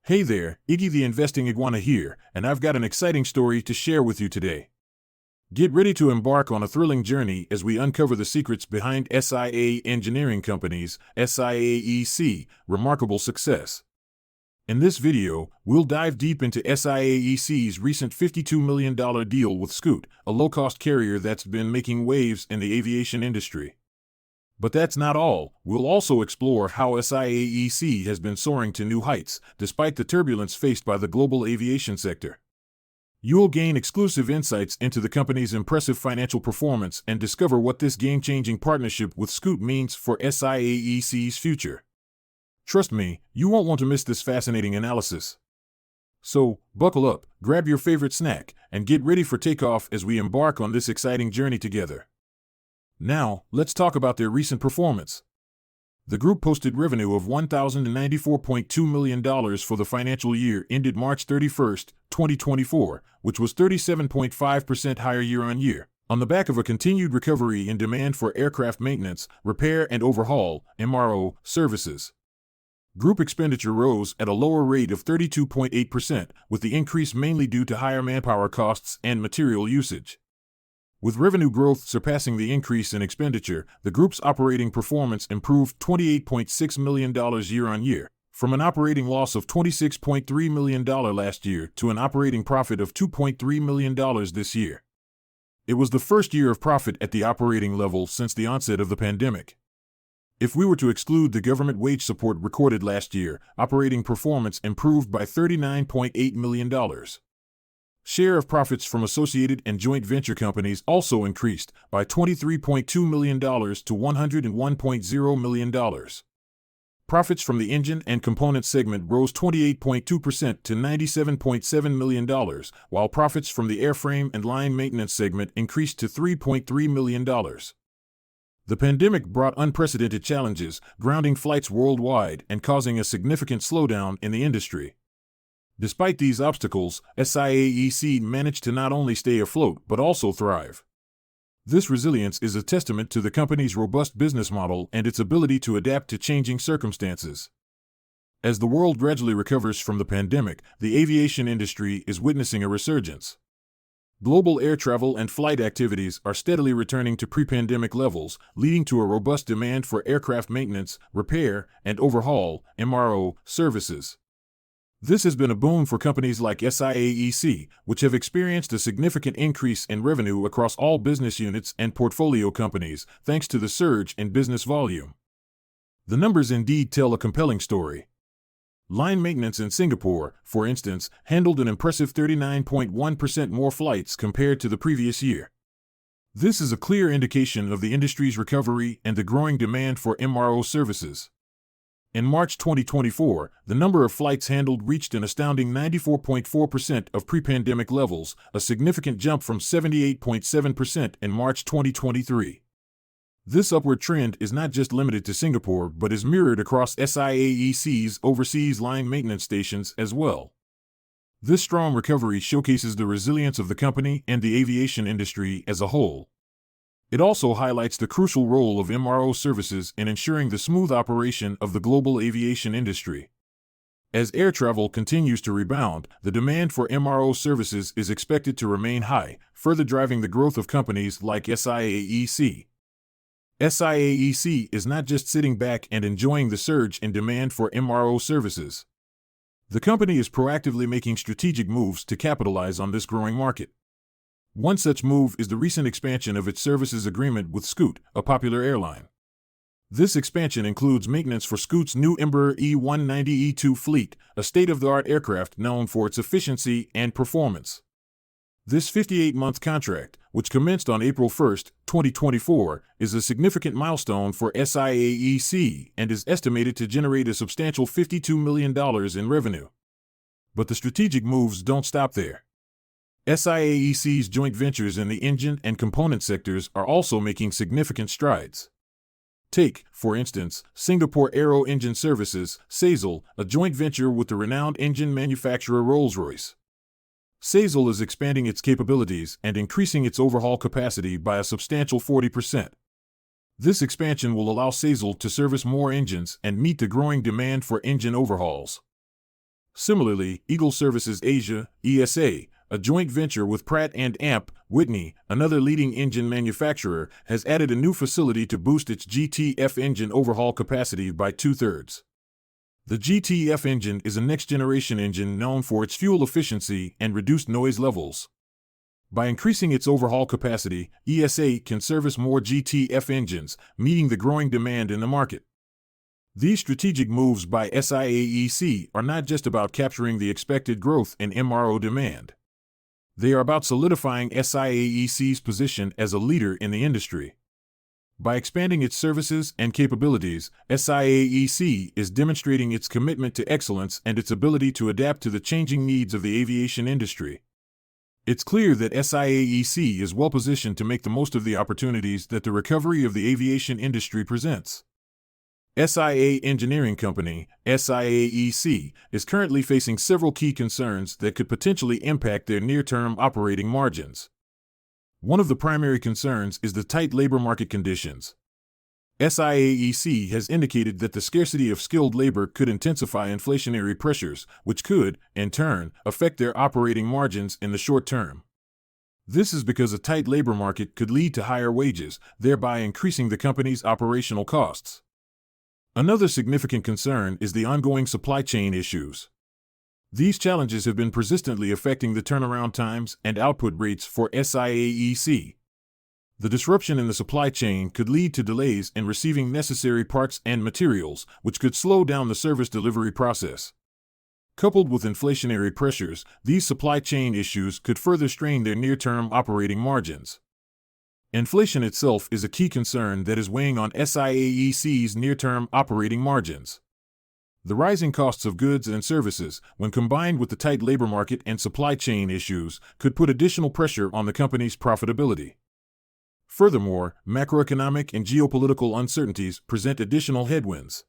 Hey there, Iggy the Investing Iguana here, and I've got an exciting story to share with you today. Get ready to embark on a thrilling journey as we uncover the secrets behind SIA Engineering Company's SIAEC remarkable success. In this video, we'll dive deep into SIAEC's recent $52 million deal with Scoot, a low-cost carrier that's been making waves in the aviation industry. But that's not all. We'll also explore how SIAEC has been soaring to new heights, despite the turbulence faced by the global aviation sector. You'll gain exclusive insights into the company's impressive financial performance and discover what this game-changing partnership with Scoot means for SIAEC's future. Trust me, you won't want to miss this fascinating analysis. So, buckle up, grab your favorite snack, and get ready for takeoff as we embark on this exciting journey together. Now, let's talk about their recent performance. The group posted revenue of $1,094.2 million for the financial year ended March 31, 2024, which was 37.5% higher year-on-year, on the back of a continued recovery in demand for aircraft maintenance, repair and overhaul (MRO) services. Group expenditure rose at a lower rate of 32.8%, with the increase mainly due to higher manpower costs and material usage. With revenue growth surpassing the increase in expenditure, the group's operating performance improved $28.6 million year-on-year, from an operating loss of $26.3 million last year to an operating profit of $2.3 million this year. It was the first year of profit at the operating level since the onset of the pandemic. If we were to exclude the government wage support recorded last year, operating performance improved by $39.8 million. Share of profits from associated and joint venture companies also increased by $23.2 million to $101.0 million. Profits from the engine and component segment rose 28.2% to $97.7 million, while profits from the airframe and line maintenance segment increased to $3.3 million. The pandemic brought unprecedented challenges, grounding flights worldwide and causing a significant slowdown in the industry. Despite these obstacles, SIAEC managed to not only stay afloat but also thrive. This resilience is a testament to the company's robust business model and its ability to adapt to changing circumstances. As the world gradually recovers from the pandemic, the aviation industry is witnessing a resurgence. Global air travel and flight activities are steadily returning to pre-pandemic levels, leading to a robust demand for aircraft maintenance, repair, and overhaul (MRO) services. This has been a boon for companies like SIAEC, which have experienced a significant increase in revenue across all business units and portfolio companies, thanks to the surge in business volume. The numbers indeed tell a compelling story. Line maintenance in Singapore, for instance, handled an impressive 39.1% more flights compared to the previous year. This is a clear indication of the industry's recovery and the growing demand for MRO services. In March 2024, the number of flights handled reached an astounding 94.4% of pre-pandemic levels, a significant jump from 78.7% in March 2023. This upward trend is not just limited to Singapore but is mirrored across SIAEC's overseas line maintenance stations as well. This strong recovery showcases the resilience of the company and the aviation industry as a whole. It also highlights the crucial role of MRO services in ensuring the smooth operation of the global aviation industry. As air travel continues to rebound, the demand for MRO services is expected to remain high, further driving the growth of companies like SIAEC. SIAEC is not just sitting back and enjoying the surge in demand for MRO services. The company is proactively making strategic moves to capitalize on this growing market. One such move is the recent expansion of its services agreement with Scoot, a popular airline. This expansion includes maintenance for Scoot's new Embraer E190-E2 fleet, a state-of-the-art aircraft known for its efficiency and performance. This 58-month contract, which commenced on April 1, 2024, is a significant milestone for SIAEC and is estimated to generate a substantial $52 million in revenue. But the strategic moves don't stop there. SIAEC's joint ventures in the engine and component sectors are also making significant strides. Take, for instance, Singapore Aero Engine Services, SAESL, a joint venture with the renowned engine manufacturer Rolls-Royce. SAESL is expanding its capabilities and increasing its overhaul capacity by a substantial 40%. This expansion will allow SAESL to service more engines and meet the growing demand for engine overhauls. Similarly, Eagle Services Asia, ESA, a joint venture with Pratt & Whitney, another leading engine manufacturer, has added a new facility to boost its GTF engine overhaul capacity by 2/3. The GTF engine is a next-generation engine known for its fuel efficiency and reduced noise levels. By increasing its overhaul capacity, ESA can service more GTF engines, meeting the growing demand in the market. These strategic moves by SIAEC are not just about capturing the expected growth in MRO demand. They are about solidifying SIAEC's position as a leader in the industry. By expanding its services and capabilities, SIAEC is demonstrating its commitment to excellence and its ability to adapt to the changing needs of the aviation industry. It's clear that SIAEC is well positioned to make the most of the opportunities that the recovery of the aviation industry presents. SIA Engineering Company, SIAEC, is currently facing several key concerns that could potentially impact their near-term operating margins. One of the primary concerns is the tight labor market conditions. SIAEC has indicated that the scarcity of skilled labor could intensify inflationary pressures, which could, in turn, affect their operating margins in the short term. This is because a tight labor market could lead to higher wages, thereby increasing the company's operational costs. Another significant concern is the ongoing supply chain issues. These challenges have been persistently affecting the turnaround times and output rates for SIAEC. The disruption in the supply chain could lead to delays in receiving necessary parts and materials, which could slow down the service delivery process. Coupled with inflationary pressures, these supply chain issues could further strain their near-term operating margins. Inflation itself is a key concern that is weighing on SIAEC's near-term operating margins. The rising costs of goods and services, when combined with the tight labor market and supply chain issues, could put additional pressure on the company's profitability. Furthermore, macroeconomic and geopolitical uncertainties present additional headwinds.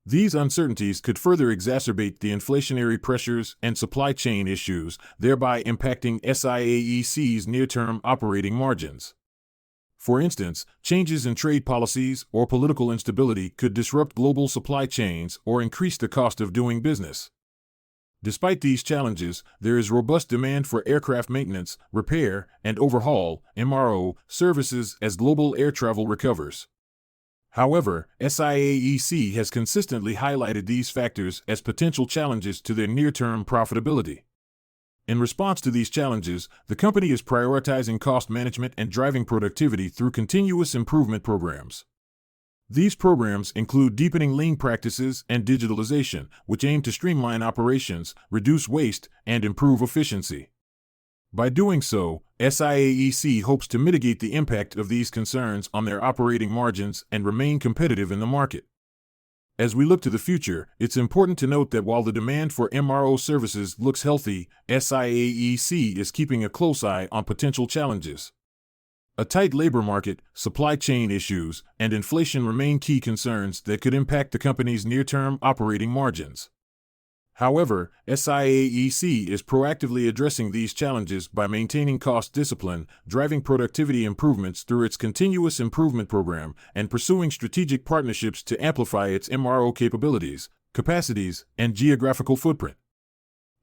These uncertainties could further exacerbate the inflationary pressures and supply chain issues, thereby impacting SIAEC's near-term operating margins. For instance, changes in trade policies or political instability could disrupt global supply chains or increase the cost of doing business. Despite these challenges, there is robust demand for aircraft maintenance, repair, and overhaul (MRO) services as global air travel recovers. However, SIAEC has consistently highlighted these factors as potential challenges to their near-term profitability. In response to these challenges, the company is prioritizing cost management and driving productivity through continuous improvement programs. These programs include deepening lean practices and digitalization, which aim to streamline operations, reduce waste, and improve efficiency. By doing so, SIAEC hopes to mitigate the impact of these concerns on their operating margins and remain competitive in the market. As we look to the future, it's important to note that while the demand for MRO services looks healthy, SIAEC is keeping a close eye on potential challenges. A tight labor market, supply chain issues, and inflation remain key concerns that could impact the company's near-term operating margins. However, SIAEC is proactively addressing these challenges by maintaining cost discipline, driving productivity improvements through its continuous improvement program, and pursuing strategic partnerships to amplify its MRO capabilities, capacities, and geographical footprint.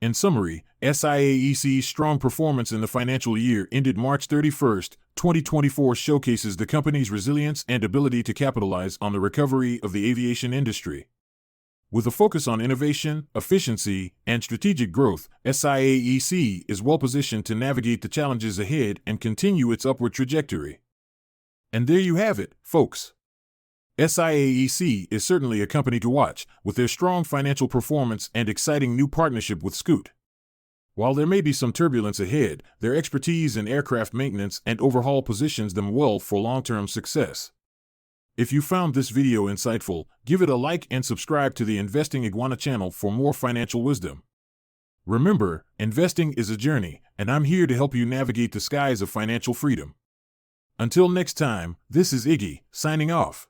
In summary, SIAEC's strong performance in the financial year ended March 31, 2024 showcases the company's resilience and ability to capitalize on the recovery of the aviation industry. With a focus on innovation, efficiency, and strategic growth, SIAEC is well positioned to navigate the challenges ahead and continue its upward trajectory. And there you have it, folks. SIAEC is certainly a company to watch, with their strong financial performance and exciting new partnership with Scoot. While there may be some turbulence ahead, their expertise in aircraft maintenance and overhaul positions them well for long-term success. If you found this video insightful, give it a like and subscribe to the Investing Iguana channel for more financial wisdom. Remember, investing is a journey, and I'm here to help you navigate the skies of financial freedom. Until next time, this is Iggy, signing off.